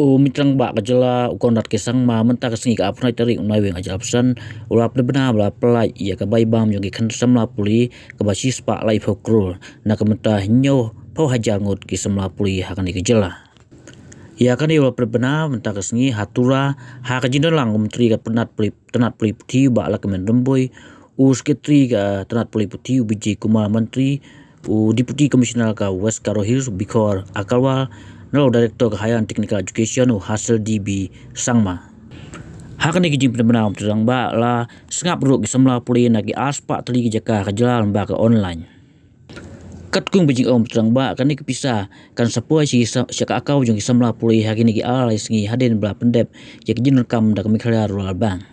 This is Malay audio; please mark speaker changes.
Speaker 1: Mitrang ba ka Jylla ukon dat kesang ma menta kesengi ka apnai tarik unai weng ajal pesan ulap de bena bla pelai ia ka Baibam yang kan Samla Pule ka basis pa lai pho Klur na ka menta nyo pho Hajar Ngut ki Samla Pule ha kan ki Jylla ia kan ulap de bena menta kesengi hatura ha ka jindalang menteri ka tenat puli puti ba la kemen remboi sekretari ka tenat puli puti biji kuma menteri deputy commissioner ka West Karo Hills bikor akalwa Nalo Director Kehayan Technical Education hasil DB Sangma. Hakan ni kijing benar-benar terang ba la sengap ruk Samla Pule nagi aspak teli jaka Jylla lamba ke online. Katkung bijing terang ba kan ni kepisah kan sapoi si syaka akau jong Samla Pule hari ni alai sengi haden bla pendep ya kijing rekam dak mikhalia rural bang.